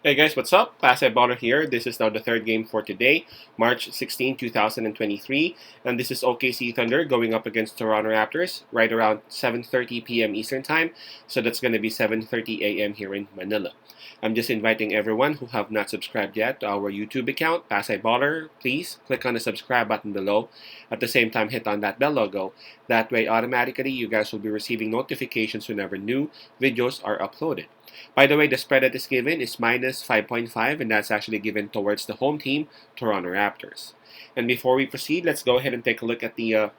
Hey guys, what's up? Baller here. This is now the third game for today, March 16, 2023, and this is OKC Thunder going up against Toronto Raptors right around 7:30 p.m. Eastern Time. So that's going to be 7:30 a.m. here in Manila. I'm just inviting everyone who have not subscribed yet to our YouTube account, Baller. Please click on the subscribe button below. At the same time, hit on that bell logo. That way, automatically, you guys will be receiving notifications whenever new videos are uploaded. By the way, the spread that is given is minus 5.5, and that's actually given towards the home team, Toronto Raptors. And before we proceed, let's go ahead and take a look at the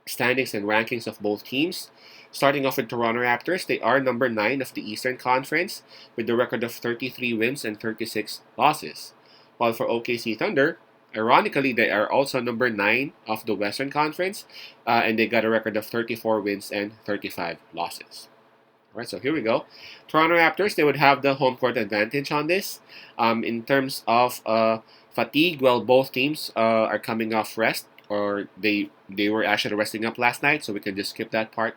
standings and rankings of both teams. Starting off with Toronto Raptors, they are number 9 of the Eastern Conference with the record of 33 wins and 36 losses. While for OKC Thunder, ironically, they are also number 9 of the Western Conference, and they got a record of 34 wins and 35 losses. All right, so here we go. Toronto Raptors, they would have the home court advantage on this. In terms of fatigue, well, both teams are coming off rest, or they were actually resting up last night, so we can just skip that part.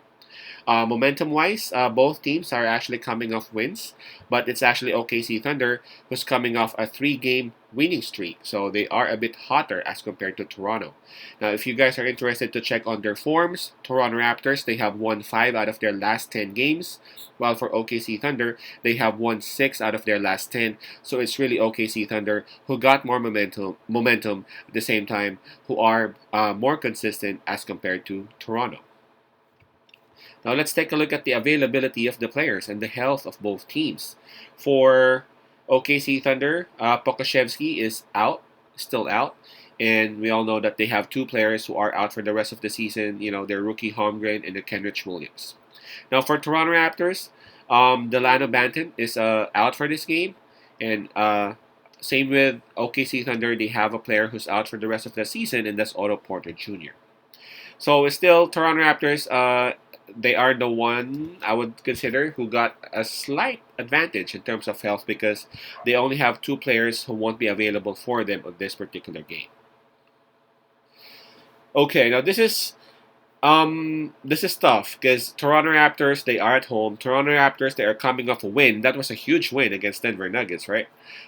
Momentum-wise, both teams are actually coming off wins, but it's actually OKC Thunder who's coming off a three-game winning streak, so they are a bit hotter as compared to Toronto. Now, if you guys are interested to check on their forms, Toronto Raptors, they have won 5 out of their last 10 games, while for OKC Thunder, they have won 6 out of their last 10, so it's really OKC Thunder who got more momentum at the same time, who are more consistent as compared to Toronto. Now let's take a look at the availability of the players and the health of both teams. For OKC Thunder, Pokashevsky is out, still out, and we all know that they have two players who are out for the rest of the season. You know, their rookie Holmgren and the Kenrich Williams. Now for Toronto Raptors, Delano Banton is out for this game, and same with OKC Thunder, they have a player who's out for the rest of the season, and that's Otto Porter Jr. So still, Toronto Raptors, they are the one I would consider who got a slight advantage in terms of health because they only have two players who won't be available for them on this particular game. Okay, now this is tough because Toronto Raptors, they are at home. Toronto Raptors, they are coming off a win. That was a huge win against Denver Nuggets, right?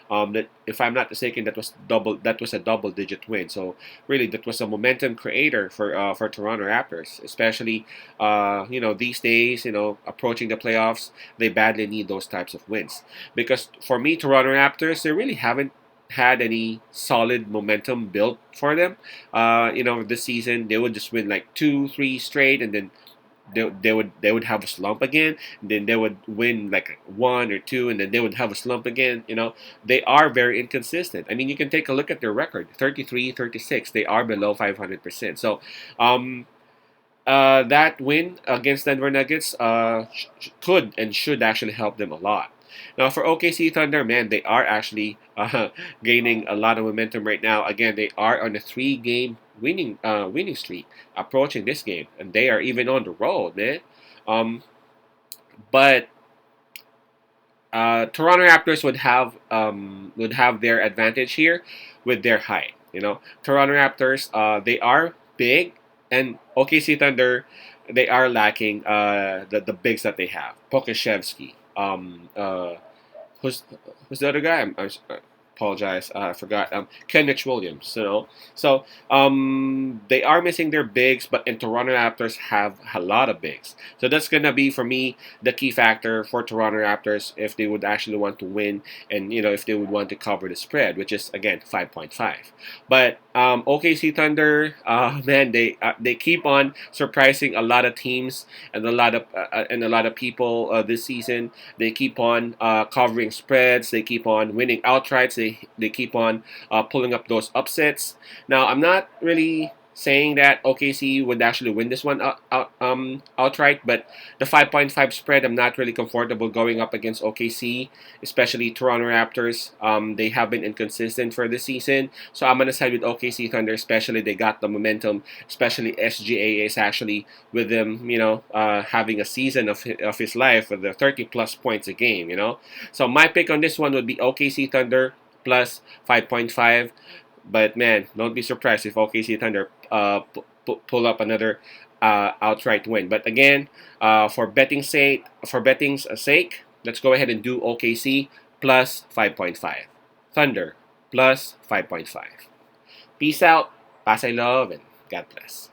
That, if I'm not mistaken, that was double. That was a double-digit win. So really, that was a momentum creator for Toronto Raptors, especially these days. Approaching the playoffs, they badly need those types of wins because for me, Toronto Raptors, they really haven't had any solid momentum built for them. This season they would just win like 2, 3 straight, and then they would have a slump again. And then they would win like one or two, and then they would have a slump again. They are very inconsistent. I mean, you can take a look at their record: 33, 36. They are below 500%. So, that win against Denver Nuggets could and should actually help them a lot. Now for OKC Thunder, man, they are actually gaining a lot of momentum right now. Again, they are on a three-game winning streak approaching this game, and they are even on the road, man. But Toronto Raptors would have their advantage here with their height. Toronto Raptors, they are big, and OKC Thunder, they are lacking the bigs that they have. Pokashevsky, who's who's the other guy? I apologize, I forgot. Kenrich Williams. So they are missing their bigs, but in Toronto Raptors have a lot of bigs. So that's gonna be for me the key factor for Toronto Raptors if they would actually want to win, and if they would want to cover the spread, which is again 5.5. But OKC Thunder, man, they keep on surprising a lot of teams and a lot of people this season. They keep on covering spreads. They keep on winning outrights. They keep on pulling up those upsets. Now, I'm not really saying that OKC would actually win this one outright, but the 5.5 spread, I'm not really comfortable going up against OKC, especially Toronto Raptors. They have been inconsistent for this season, so I'm gonna side with OKC Thunder. Especially they got the momentum. Especially SGA is actually with them, having a season of his life with the 30 plus points a game. So my pick on this one would be OKC Thunder plus 5.5. But man, don't be surprised if OKC Thunder pull up another outright win. But again, for betting's sake, let's go ahead and do OKC plus 5.5. Thunder, plus 5.5. Peace out, Pasay love, and God bless.